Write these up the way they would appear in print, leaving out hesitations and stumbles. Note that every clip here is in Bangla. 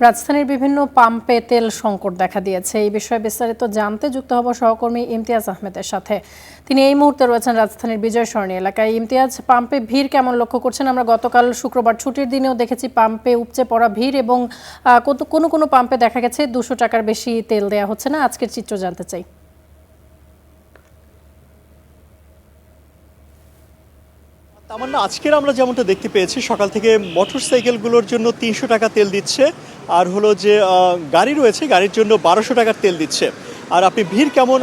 রাজধানীর বিভিন্ন পাম্পে তেল সংকট দেখা দিয়েছে। এই বিষয়ে বিস্তারিত জানতে যুক্ত হব সহকর্মী ইমতিয়াজ আহমেদের সাথে। তিনি এই মুহূর্তে রয়েছেন রাজধানীর বিজয় সরণি এলাকায়। ইমতিয়াজ, পাম্পে ভিড় কেমন লক্ষ্য করছেন? আমরা গতকাল শুক্রবার ছুটির দিনেও দেখেছি পাম্পে উপচে পড়া ভিড় এবং কোনো কোনো পাম্পে দেখা গেছে 200 টাকার বেশি তেল দেওয়া হচ্ছে না। আজকের চিত্র জানতে চাই। তামান্না, আজকের আমরা যেমনটা দেখতে পেয়েছি, সকাল থেকে মোটরসাইকেলগুলোর জন্য 300 টাকা তেল দিচ্ছে, আর হলো যে গাড়ি রয়েছে গাড়ির জন্য 1200 টাকার তেল দিচ্ছে। আর আপনি ভিড় কেমন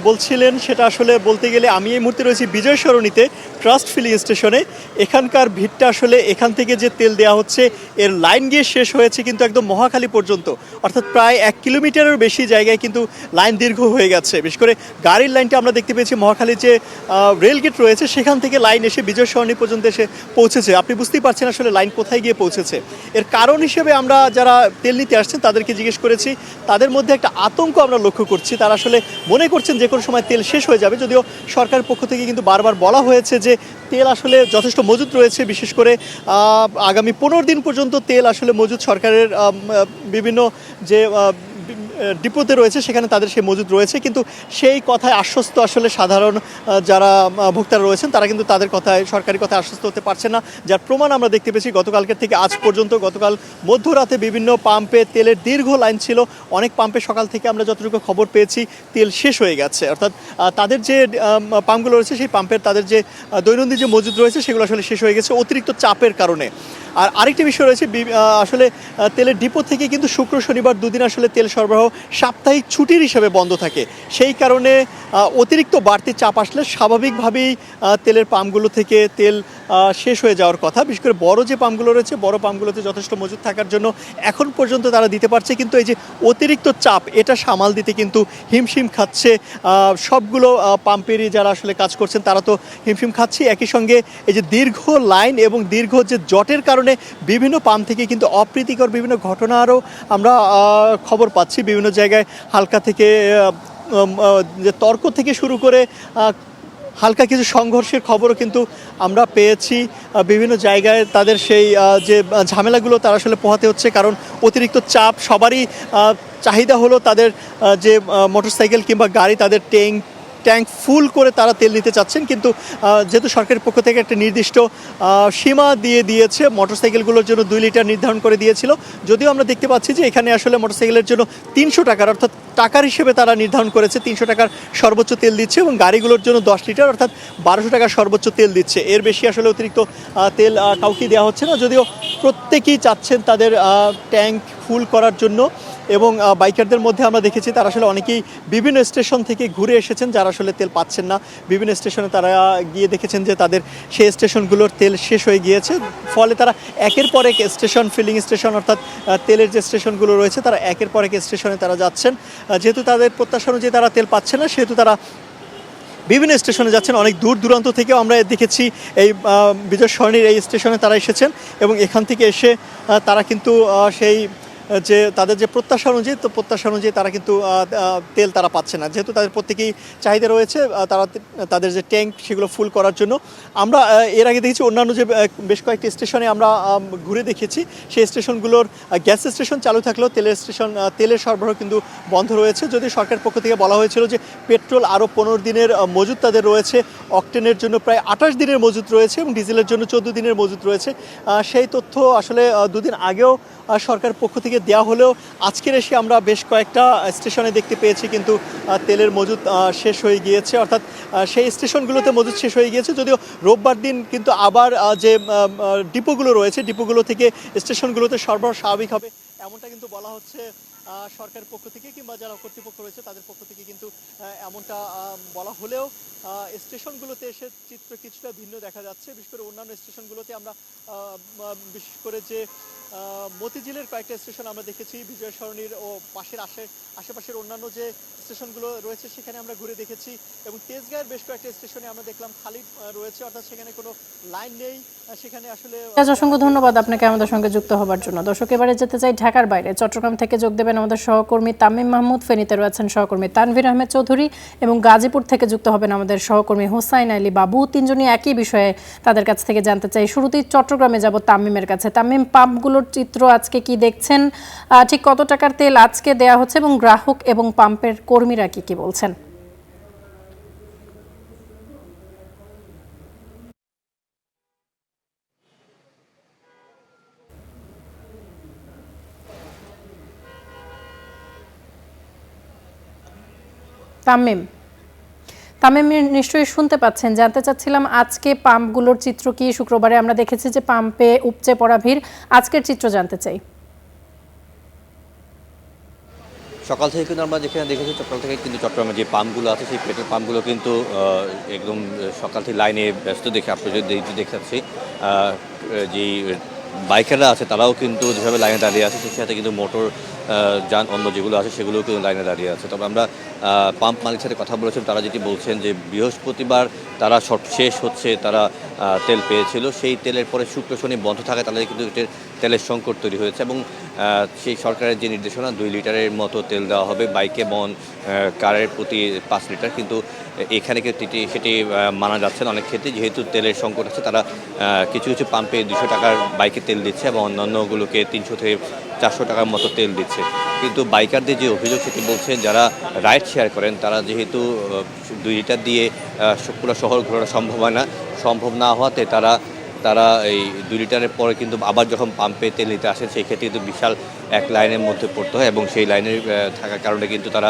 বলছিলেন, সেটা আসলে বলতে গেলে আমি এই মুহূর্তে রয়েছি বিজয় সরণিতে ট্রাস্ট ফিলিং স্টেশনে। এখানকার ভিড়টা আসলে এখান থেকে যে তেল দেওয়া হচ্ছে এর লাইন গিয়ে শেষ হয়েছে কিন্তু একদম মহাখালী পর্যন্ত, অর্থাৎ প্রায় 1 কিলোমিটারের বেশি জায়গায় কিন্তু লাইন দীর্ঘ হয়ে গেছে। বিশেষ করে গাড়ির লাইনটা আমরা দেখতে পেয়েছি মহাখালী যে রেলগেট রয়েছে সেখান থেকে লাইন এসে বিজয় সরণি পর্যন্ত এসে পৌঁছেছে। আপনি বুঝতেই পারছেন আসলে লাইন কোথায় গিয়ে পৌঁছেছে। এর কারণ হিসেবে আমরা যারা তেল নিতে আসছেন তাদেরকে জিজ্ঞেস করেছি, তাদের মধ্যে একটা আতঙ্ক আমরা লক্ষ্য করছি। তারা আসলে মনে করছেন যে কোনো সময় তেল শেষ হয়ে যাবে, যদিও সরকারের পক্ষ থেকে কিন্তু বারবার বলা হয়েছে যে তেল আসলে যথেষ্ট মজুত রয়েছে। বিশেষ করে আগামী 15 দিন পর্যন্ত তেল আসলে মজুত সরকারের বিভিন্ন যে ডিপোতে রয়েছে সেখানে তাদের সেই মজুদ রয়েছে, কিন্তু সেই কথায় আশ্বস্ত আসলে সাধারণ যারা ভোক্তারা রয়েছেন তারা কিন্তু তাদের কথায়, সরকারি কথায় আশ্বস্ত হতে পারছে না। যার প্রমাণ আমরা দেখতে পেয়েছি গতকালকের থেকে আজ পর্যন্ত। গতকাল মধ্যরাতে বিভিন্ন পাম্পে তেলের দীর্ঘ লাইন ছিল। অনেক পাম্পে সকাল থেকে আমরা যতটুকু খবর পেয়েছি তেল শেষ হয়ে গেছে, অর্থাৎ তাদের যে পাম্পগুলো রয়েছে সেই পাম্পের তাদের যে দৈনন্দিন যে মজুদ রয়েছে সেগুলো আসলে শেষ হয়ে গেছে অতিরিক্ত চাপের কারণে। আর আরেকটি বিষয় রয়েছে, আসলে তেলের ডিপো থেকে কিন্তু শুক্র শনিবার দুদিন আসলে তেল সরবরাহ সাপ্তাহিক ছুটির হিসেবে বন্ধ থাকে। সেই কারণে অতিরিক্ত বাড়তি চাপ আসলে স্বাভাবিকভাবেই তেলের পাম্পগুলো থেকে তেল শেষ হয়ে যাওয়ার কথা। বিশেষ করে বড় যে পাম্পগুলো রয়েছে বড় পাম্পগুলোতে যথেষ্ট মজুদ থাকার জন্য এখন পর্যন্ত তারা দিতে পারছে, কিন্তু এই যে অতিরিক্ত চাপ এটা সামাল দিতে কিন্তু হিমশিম খাচ্ছে সবগুলো পাম্পেরই যারা আসলে কাজ করছেন, তারা তো হিমশিম খাচ্ছে। একই সঙ্গে এই যে দীর্ঘ লাইন এবং দীর্ঘ যে জটের কারণে বিভিন্ন পাম্প থেকে কিন্তু অপ্রীতিকর বিভিন্ন ঘটনারও আমরা খবর পাচ্ছি। বিভিন্ন জায়গায় হালকা থেকে যে তর্ক থেকে শুরু করে হালকা কিছু সংঘর্ষের খবরও কিন্তু আমরা পেয়েছি। বিভিন্ন জায়গায় তাদের সেই যে ঝামেলাগুলো তারা আসলে পোহাতে হচ্ছে, কারণ অতিরিক্ত চাপ। সবারই চাহিদা হলো তাদের যে মোটরসাইকেল কিংবা গাড়ি তাদের ট্যাঙ্ক ফুল করে তারা তেল নিতে চাচ্ছেন, কিন্তু যেহেতু সরকারের পক্ষ থেকে একটা নির্দিষ্ট সীমা দিয়ে দিয়েছে, মোটরসাইকেলগুলোর জন্য 2 লিটার নির্ধারণ করে দিয়েছিল। যদিও আমরা দেখতে পাচ্ছি যে এখানে আসলে মোটরসাইকেলের জন্য 300 টাকার, অর্থাৎ টাকার হিসেবে তারা নির্ধারণ করেছে 300 টাকার সর্বোচ্চ তেল দিচ্ছে, এবং গাড়িগুলোর জন্য 10 লিটার অর্থাৎ 1200 টাকার সর্বোচ্চ তেল দিচ্ছে। এর বেশি আসলে অতিরিক্ত তেল কাউকে দেওয়া হচ্ছে না, যদিও প্রত্যেকেই চাচ্ছেন তাদের ট্যাঙ্ক ফুল করার জন্য। এবং বাইকারদের মধ্যে আমরা দেখেছি তারা আসলে অনেকেই বিভিন্ন স্টেশন থেকে ঘুরে এসেছেন, যারা আসলে তেল পাচ্ছেন না। বিভিন্ন স্টেশনে তারা গিয়ে দেখেছেন যে তাদের সেই স্টেশনগুলোর তেল শেষ হয়ে গিয়েছে, ফলে তারা একের পর এক স্টেশন, ফিলিং স্টেশন অর্থাৎ তেলের যে স্টেশনগুলো রয়েছে তারা একের পর এক স্টেশনে তারা যাচ্ছেন। যেহেতু তাদের প্রত্যাশা অনুযায়ী তারা তেল পাচ্ছে না, সেহেতু তারা বিভিন্ন স্টেশনে যাচ্ছেন। অনেক দূর দূরান্ত থেকেও আমরা দেখেছি এই বিজয় সরণির এই স্টেশনে তারা এসেছেন, এবং এখান থেকে এসে তারা কিন্তু সেই যে তাদের যে প্রত্যাশা অনুযায়ী, তো প্রত্যাশা অনুযায়ী তারা কিন্তু তেল তারা পাচ্ছে না। যেহেতু তাদের প্রত্যেকেই চাহিদা রয়েছে তারা তাদের যে ট্যাঙ্ক সেগুলো ফুল করার জন্য। আমরা এর আগে দেখেছি অন্যান্য যে বেশ কয়েকটি স্টেশনে আমরা ঘুরে দেখেছি, সেই স্টেশনগুলোর গ্যাস স্টেশন চালু থাকলেও তেলের সরবরাহ কিন্তু বন্ধ রয়েছে। যদি সরকারের পক্ষ থেকে বলা হয়েছিল যে পেট্রোল আরও 15 দিনের মজুদ তাদের রয়েছে, অকটেনের জন্য প্রায় 28 দিনের মজুদ রয়েছে, এবং ডিজেলের জন্য 14 দিনের মজুদ রয়েছে। সেই তথ্য আসলে দুদিন আগেও সরকারের পক্ষ থেকে দেওয়া হলেও আজকের এসে আমরা বেশ কয়েকটা স্টেশনে দেখতে পেয়েছি কিন্তু তেলের মজুদ শেষ হয়ে গিয়েছে, অর্থাৎ সেই স্টেশনগুলোতে মজুদ শেষ হয়ে গিয়েছে। যদিও রোববার দিন কিন্তু আবার যে ডিপোগুলো রয়েছে ডিপোগুলো থেকে স্টেশনগুলোতে সরবরাহ স্বাভাবিক হবে এমনটা কিন্তু বলা হচ্ছে সরকারের পক্ষ থেকে, কিংবা যারা কর্তৃপক্ষ রয়েছে তাদের পক্ষ থেকে কিন্তু এমনটা বলা হলেও স্টেশনগুলোতে এসে চিত্র কিছুটা ভিন্ন দেখা যাচ্ছে। বিশেষ করে অন্যান্য স্টেশনগুলোতে আমরা বিশেষ করে যে মতিঝিলের কয়েকটা স্টেশন আমরা দেখেছি, বিজয় সরণির ও আশেপাশের অন্যান্য যে স্টেশনগুলো রয়েছে সেখানে আমরা ঘুরে দেখেছি, এবং তেজগাঁয়ের বেশ কয়েকটা স্টেশনে আমরা দেখলাম খালি রয়েছে, অর্থাৎ সেখানে কোনো লাইন নেই। সেখানে আসলে অসংখ্য ধন্যবাদ আপনাকে আমাদের সঙ্গে যুক্ত হবার জন্য। দর্শক, এবারে যেতে চাই ঢাকার বাইরে। চট্টগ্রাম থেকে যোগ দেবেন আমাদের সহকর্মী তামিম মাহমুদ, ফেনীতে রয়েছেন সহকর্মী তানভীর আহমেদ চৌধুরী, এবং গাজীপুর থেকে যুক্ত হবেন আমাদের সহকর্মী হোসাইন আলী বাবু। তিনজনই একই বিষয়ে তাদের কাছ থেকে জানতে চাই। শুরুতেই চট্টগ্রামে যাব তামিমের কাছে। তামিম, পাম্পগুলো পাম্পগুলোর চিত্র আজকে কি দেখছেন, ঠিক কত টাকার তেল আজকে দেয়া হচ্ছে এবং গ্রাহক এবং পাম্পের কর্মীরা কি বলছেন? তামিম তামিম নিশ্চয়ই শুনতে পাচ্ছেন, জানতে চাচ্ছিলাম আজকে পাম্পগুলোর চিত্র কি? শুক্রবারে আমরা দেখেছি যে পাম্পে উপচে পড়া ভিড়, আজকের চিত্র জানতে চাই। সকাল থেকে কিন্তু আমরা যেখানে দেখেছি সকাল থেকে কিন্তু চট্টগ্রামে যে পাম্পগুলো আছে সেই পেট্রোল পাম্পগুলো কিন্তু একদম সকাল থেকে লাইনে ব্যস্ত দেখে আপনি যদি দেখতে পাচ্ছি যেই বাইকাররা আছে তারাও কিন্তু যেভাবে লাইনে দাঁড়িয়ে আছে সেই সাথে কিন্তু মোটর যান অন্য যেগুলো আছে সেগুলোও কিন্তু লাইনে দাঁড়িয়ে আছে। তবে আমরা পাম্প মালিকের সাথে কথা বলেছিলাম, তারা যেটি বলছেন যে বৃহস্পতিবার তারা শেষ হচ্ছে তারা তেল পেয়েছিল, সেই তেলের পরে শুক্র শনি বন্ধ থাকায় তাদের কিন্তু তেলের সংকট তৈরি হয়েছে এবং সেই সরকারের যে নির্দেশনা 2 লিটারের মতো তেল দেওয়া হবে বাইকে এবং কারের প্রতি 5 লিটার, কিন্তু এখানে সেটি মানা যাচ্ছে না অনেক ক্ষেত্রে, যেহেতু তেলের সংকট আছে তারা কিছু কিছু পাম্পে 200 টাকার বাইকে তেল দিচ্ছে এবং অন্যান্যগুলোকে 300 থেকে 400 টাকার মতো তেল দিচ্ছে। কিন্তু বাইকারদের যে অভিযোগ সেটি বলছেন যারা রাইড শেয়ার করেন তারা যেহেতু 2 লিটার দিয়ে পুরো শহর ঘোরা সম্ভব না হওয়াতে তারা এই 2 লিটারের পরে কিন্তু আবার যখন পাম্পে তেল নিতে আসেন সেই ক্ষেত্রে কিন্তু বিশাল এক লাইনের মধ্যে পড়তে হয় এবং সেই লাইনের থাকার কারণে কিন্তু তারা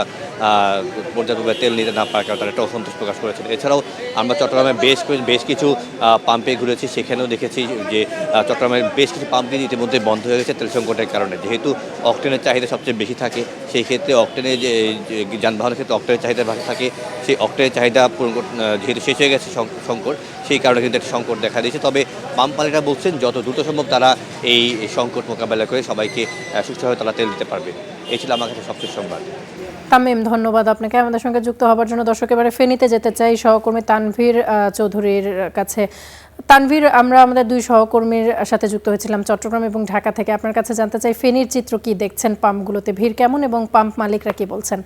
পর্যাপ্তভাবে তেল নিতে না পারার কারণে তারা একটা অসন্তোষ প্রকাশ করেছেন। এছাড়াও আমরা চট্টগ্রামে বেশ কিছু পাম্পে ঘুরেছি, সেখানেও দেখেছি যে চট্টগ্রামের বেশ কিছু পাম্প কিন্তু ইতিমধ্যে বন্ধ হয়ে গেছে তেল সংকটের কারণে। যেহেতু অকটেনের চাহিদা সবচেয়ে বেশি থাকে সেই ক্ষেত্রে অকটেনের যে যানবাহনের ক্ষেত্রে অকটেনের চাহিদা বেশি থাকে, সেই অকটেনের চাহিদা পূরণ যেহেতু শেষ হয়ে গেছে সংকট, সেই কারণে কিন্তু একটা সংকট দেখা দিয়েছে। তবে পাম্প মালিকরা বলছেন যত দ্রুত সম্ভব তারা এই সংকট মোকাবেলা করে সবাইকে সুষ্ঠুভাবে তারা তেল দিতে পারবে। এই ছিল আমার কাছে সবচেয়ে সংবাদ। তামিম, ধন্যবাদ আপনাকে আমাদের সঙ্গে যুক্ত হবার জন্য। দর্শক, এবারে ফেনীতে যেতে চাই সহকর্মী তানভীর চৌধুরীর কাছে। তানভীর, আমরা আমাদের 2 সহকর্মীর সাথে যুক্ত হয়েছিলাম চট্টগ্রাম এবং ঢাকা থেকে। আপনার কাছে জানতে চাই ফেনীর চিত্র কি দেখছেন, পাম্পগুলোতে ভিড় কেমন এবং পাম্প মালিকরা কি বলছেন?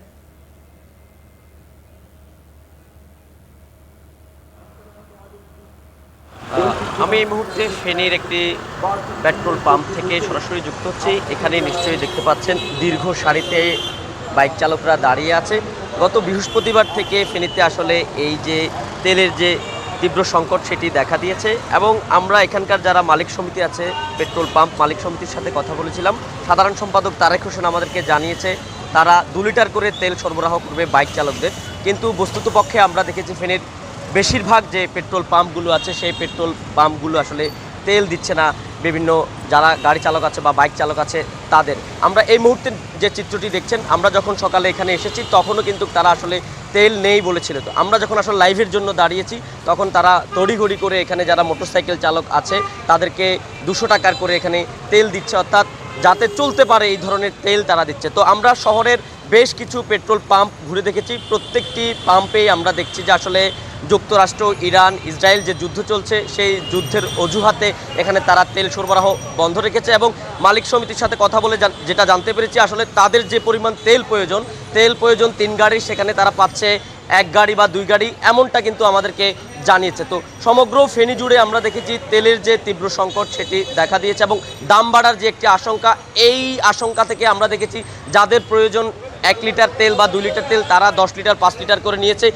আমি এই মুহূর্তে ফেনীর একটি পেট্রোল পাম্প থেকে সরাসরি যুক্ত হচ্ছি। এখানে নিশ্চয়ই দেখতে পাচ্ছেন দীর্ঘ সারিতে বাইক চালকরা দাঁড়িয়ে আছে। গত বৃহস্পতিবার থেকে ফেনীতে আসলে এই যে তেলের যে তীব্র সংকট সেটি দেখা দিয়েছে এবং আমরা এখানকার যারা মালিক সমিতি আছে, পেট্রোল পাম্প মালিক সমিতির সাথে কথা বলেছিলাম। সাধারণ সম্পাদক তারেক হোসেন আমাদেরকে জানিয়েছে তারা 2 লিটার করে তেল সরবরাহ করবে বাইক চালকদের, কিন্তু বস্তুতপক্ষে আমরা দেখেছি ফেনীর বেশিরভাগ যে পেট্রোল পাম্পগুলো আছে সেই পেট্রোল পাম্পগুলো আসলে তেল দিচ্ছে না বিভিন্ন যারা গাড়ি চালক আছে বা বাইক চালক আছে তাদের। আমরা এই মুহূর্তে যে চিত্রটি দেখছেন, আমরা যখন সকালে এখানে এসেছি তখনও কিন্তু তারা আসলে তেল নেই বলেছিল। তো আমরা যখন আসলে লাইভের জন্য দাঁড়িয়েছি তখন তারা তড়িঘড়ি করে এখানে যারা মোটরসাইকেল চালক আছে তাদেরকে 200 টাকার করে এখানে তেল দিচ্ছে, অর্থাৎ যাতে চলতে পারে এই ধরনের তেল তারা দিচ্ছে। তো আমরা শহরের বেশ কিছু পেট্রোল পাম্প ঘুরে দেখেছি, প্রত্যেকটি পাম্পেই আমরা দেখছি যে আসলে যুক্তরাষ্ট্র, ইরান, ইসরায়েল যে যুদ্ধ চলছে সেই যুদ্ধের অজুহাতে এখানে তারা তেল সরবরাহ বন্ধ রেখেছে এবং মালিক সমিতির সাথে কথা বলে যেটা জানতে পেরেছি আসলে তাদের যে পরিমাণ তেল প্রয়োজন 3 গাড়ি, সেখানে তারা পাচ্ছে 1 গাড়ি বা 2 গাড়ি, এমনটা কিন্তু আমাদেরকে জানিয়েছে। তো সমগ্র ফেনী জুড়ে আমরা দেখেছি তেলের যে তীব্র সংকট সেটি দেখা দিয়েছে এবং দাম বাড়ার যে একটি আশঙ্কা, এই আশঙ্কা থেকে আমরা দেখেছি যাদের প্রয়োজন 1 লিটার তেল বা 2 লিটার তেল তারা 10 লিটার 5 লিটার করে নিয়েছে।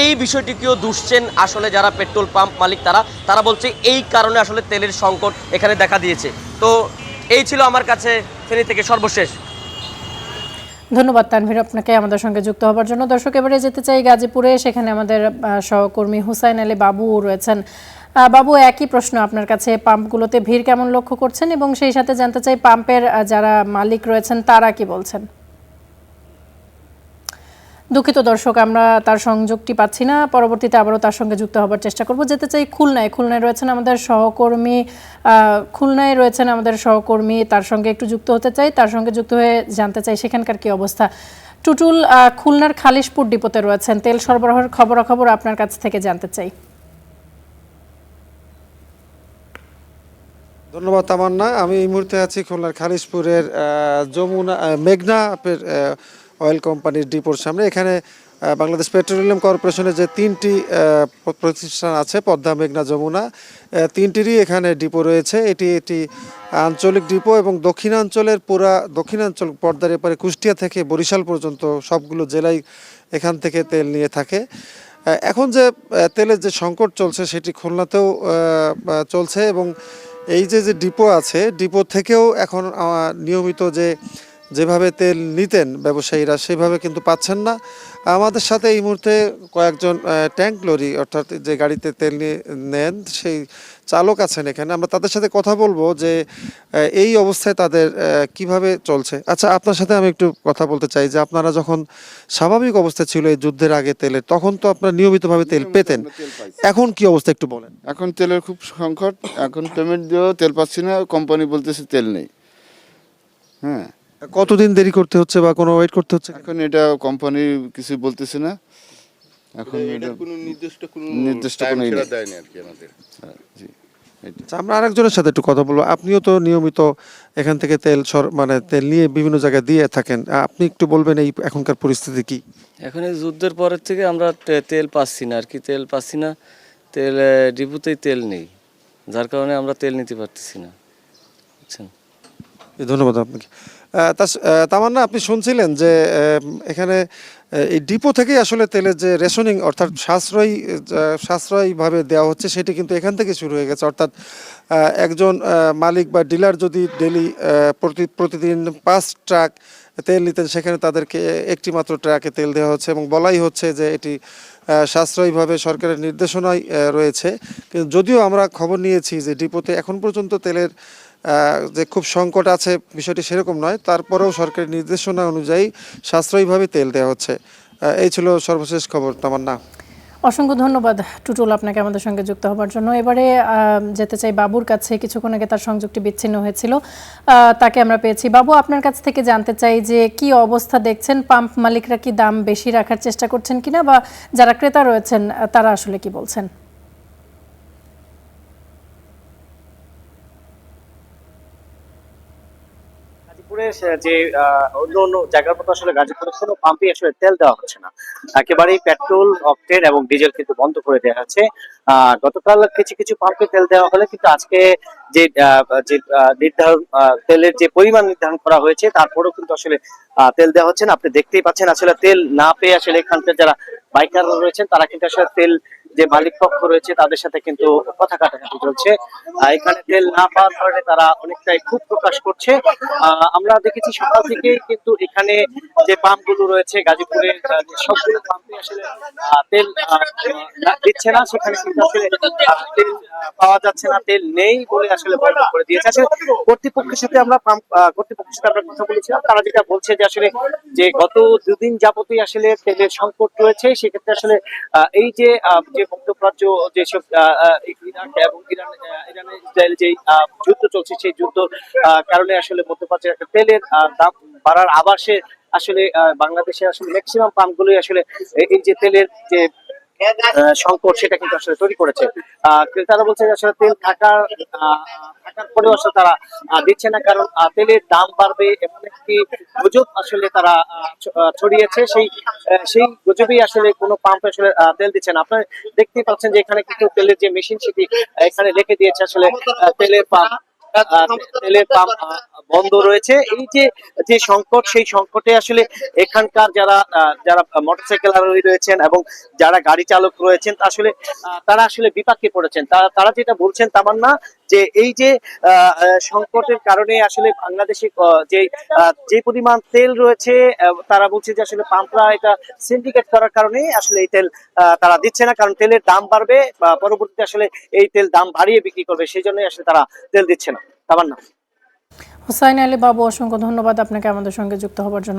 এই বিষয়টিকেও দুষছেন আসলে যারা পেট্রোল পাম্প মালিক তারা বলছে এই কারণে আসলে তেলের সংকট এখানে দেখা দিয়েছে। তো এই ছিল আমার কাছে ফেনী থেকে সর্বশেষ। ধন্যবাদ তানভীর আপনাকে আমাদের সঙ্গে যুক্ত হবার জন্য। দর্শক, এবারে যেতে চাই গাজীপুরে, সেখানে আমাদের সহকর্মী হুসাইন আলী বাবু রয়েছেন। বাবু, একই প্রশ্ন আপনার কাছে, পাম্পগুলোতে ভিড় কেমন লক্ষ্য করছেন এবং সেই সাথে জানতে চাই পাম্পের যারা মালিক রয়েছেন তারা কি বলছেন? দুঃখিত দর্শক, আমরা তার সংযোগটি পাচ্ছি না, পরবর্তীতে আবারও তার সঙ্গে যুক্ত হবার চেষ্টা করব। যেতে চাই খুলনায় রয়েছেন আমাদের সহকর্মী, তার সঙ্গে একটু যুক্ত হতে চাই, তার সঙ্গে যুক্ত হয়ে জানতে চাই সেখানকার কি অবস্থা। টুটুল, খুলনার খালিশপুর ডিপোতে রয়েছেন, তেল সরবরাহের খবরাখবর আপনার কাছ থেকে জানতে চাই। ধন্যবাদ তামান্না। আমি এই মুহূর্তে আছি খুলনার খালিশপুরের মেঘনা অয়েল কোম্পানির ডিপোর সামনে। এখানে বাংলাদেশ পেট্রোলিয়াম কর্পোরেশনের যে 3টি প্রতিষ্ঠান আছে, পদ্মা, মেঘনা, যমুনা, 3টিরই এখানে ডিপো রয়েছে। এটি আঞ্চলিক ডিপো এবং দক্ষিণাঞ্চল পর্দার এপারে কুষ্টিয়া থেকে বরিশাল পর্যন্ত সবগুলো জেলাই এখান থেকে তেল নিয়ে থাকে। এখন যে তেলের যে সংকট চলছে সেটি খুলনাতেও চলছে এবং এই যে ডিপো আছে, ডিপো থেকেও এখন নিয়মিত যেভাবে তেল নিতেন ব্যবসায়ীরা সেভাবে কিন্তু পাচ্ছেন না। আমাদের সাথে এই মুহূর্তে কয়েকজন ট্যাঙ্ক লরি অর্থাৎ যে গাড়িতে তেল নিয়ে নেন সেই চালক আছেন এখানে। আমরা তাদের সাথে কথা বলবো যে এই অবস্থায় তাদের কিভাবে চলছে। আচ্ছা, আপনার সাথে আমি একটু কথা বলতে চাই যে আপনারা যখন স্বাভাবিক অবস্থা ছিল এই যুদ্ধের আগে তেলের, তখন তো আপনারা নিয়মিতভাবে তেল পেতেন, এখন কি অবস্থা একটু বলেন। এখন তেলের খুব সংকট, এখন পেমেন্ট দিয়েও তেল পাচ্ছি না, কোম্পানি বলতেছে তেল নেই। হ্যাঁ, কতদিন দেরি করতে হচ্ছে বা কোনো ওয়েট করতে হচ্ছে? এখন এটা কোম্পানি কিছু বলতেছে না, এখন এটা কোনো নির্দিষ্ট কোনো টাইম ই নেই। দেয়নি আর কি আমাদের। হ্যাঁ, জি, এটা। আচ্ছা, আমরা আরেকজনের সাথে একটু কথা বলবো। আপনিও তো নিয়মিত এখান থেকে মানে তেল নিয়ে বিভিন্ন জায়গায় দিয়ে থাকেন, আপনি একটু বলবেন এই এখনকার পরিস্থিতি কি? এখন এই যুদ্ধের পরের থেকে আমরা তেল পাচ্ছি না আর কি, তেল পাচ্ছি না, তেল ডিপুতেই তেল নেই, যার কারণে আমরা তেল নিতে পারতেছি না, বুঝছেন। ধন্যবাদ আপনাকে। তামান্না, আপনি শুনছিলেন যে এখানে এই ডিপো থেকেই আসলে তেলের যে রেশনিং অর্থাৎ সাশ্রয়ীভাবে দেওয়া হচ্ছে সেটি কিন্তু এখান থেকে শুরু হয়ে গেছে। অর্থাৎ একজন মালিক বা ডিলার যদি ডেলি প্রতিদিন 5 ট্রাক তেল নিতেন, সেখানে তাদেরকে একটি মাত্র ট্রাকে তেল দেওয়া হচ্ছে এবং বলাই হচ্ছে যে এটি সাশ্রয়ীভাবে সরকারের নির্দেশনায় রয়েছে। কিন্তু যদিও আমরা খবর নিয়েছি যে ডিপোতে এখন পর্যন্ত তেলের যে খুব সংকট আছে বিষয়টি সেরকম নয়, তারপরেও সরকারের নির্দেশনা অনুযায়ী সাশ্রয়ীভাবে তেল দেওয়া হচ্ছে। এই ছিল সর্বশেষ খবর। তামান্না, অসংখ্য ধন্যবাদ টুটুল আপনাকে আমাদের সঙ্গে যুক্ত হবার জন্য। এবারে যেতে চাই বাবুর কাছে। কিছুক্ষণ আগে তার সংযোগটি বিচ্ছিন্ন হয়েছিল, তাকে আমরা পেয়েছি। বাবু, আপনার কাছ থেকে জানতে চাই যে কি অবস্থা দেখছেন, পাম্প মালিকরা কি দাম বেশি রাখার চেষ্টা করছেন কিনা, বা যারা ক্রেতা রয়েছেন তারা আসলে কি বলছেন? গাজীপুরের যে অন্য অন্য জায়গার মতো আসলে গাজীপুরের কোনো পাম্পে আসলে তেল দেওয়া হচ্ছে না, একেবারেই পেট্রোল, অকটেন এবং ডিজেল কিন্তু বন্ধ করে দেওয়া হচ্ছে। গতকাল কিছু কিছু পাম্পে তেল দেওয়া হলে কিন্তু আজকে যে নির্ধারণ তেলের যে পরিমাণ নির্ধারণ করা হয়েছে তারপরেও কিন্তু আসলে তেল দেওয়া হচ্ছে না। আপনি দেখতেই পাচ্ছেন আসলে তেল না পেয়ে আসলে এখানকার যারা বাইকাররা রয়েছেন তারা কিন্তু আসলে তেল যে মালিক পক্ষ রয়েছে তাদের সাথে কিন্তু কথা কাটাকাটি চলছে। এখানে তেল না পাওয়ার কারণে তারা অনেকটাই ক্ষোভ প্রকাশ করছে। আমরা দেখেছি সকাল থেকে কিন্তু এখানে যে পাম্প গুলো রয়েছে গাজীপুরের সবগুলো পাম্পে আসলে তেল দিচ্ছে না, সেখানে কিন্তু আসলে তেল পাওয়া যাচ্ছে না, তেল নেই বলে আসলে বন্ধ করে দিয়েছে। আসলে কর্তৃপক্ষের সাথে আমরা কথা বলেছিলাম, তারা যেটা বলছে যে আসলে যে গত 2 দিন যাবতই আসলে তেলের সংকট রয়েছে। সেক্ষেত্রে আসলে এই যে মধ্যপ্রাচ্য যেসব ইরাক এবং ইরানের ইসরায়েল যে যুদ্ধ চলছে সেই যুদ্ধ কারণে আসলে মধ্যপ্রাচ্যের একটা তেলের দাম বাড়ার আভাসে আসলে বাংলাদেশে আসলে ম্যাক্সিমাম পাম্প গুলোই আসলে এই যে তেলের যে সংকট সেটা কিন্তু আসলে তৈরি করেছে। ক্রেতারা বলছে যে আসলে তেল থাকার পরেও আসলে তারা দিচ্ছে না, কারণ তেলের দাম বাড়বে এমন একটি গুজব আসলে তারা ছড়িয়েছে। সেই গুজবেই আসলে কোনো পাম্প আসলে তেল দিচ্ছে না। আপনারা দেখতেই পাচ্ছেন যে এখানে কিন্তু তেলের যে মেশিন সেটি এখানে রেখে দিয়েছে আসলে তেলের পাম্প বন্ধ রয়েছে। এই যে সংকট, সেই সংকটে আসলে এখানকার যারা মোটরসাইকেল আরোহী রয়েছেন এবং যারা গাড়ি চালক রয়েছেন তারা আসলে বিপাকে পড়েছেন। তারা যেটা বলছেন তামান্না, যে এই যে সংকটের কারণে আসলে বাংলাদেশে যে পরিমাণ তেল রয়েছে তারা বলছে যে আসলে পাম্পরা এটা সিন্ডিকেট করার কারণে আসলে এই তেল তারা দিচ্ছে না, কারণ তেলের দাম বাড়বে বা পরবর্তীতে আসলে এই তেল দাম বাড়িয়ে বিক্রি করবে, সেই জন্যই আসলে তারা তেল দিচ্ছে না। তামান্না। হুসাইন আলী বাবু, অসংখ্য ধন্যবাদ আপনাকে আমাদের সঙ্গে যুক্ত হবার জন্য।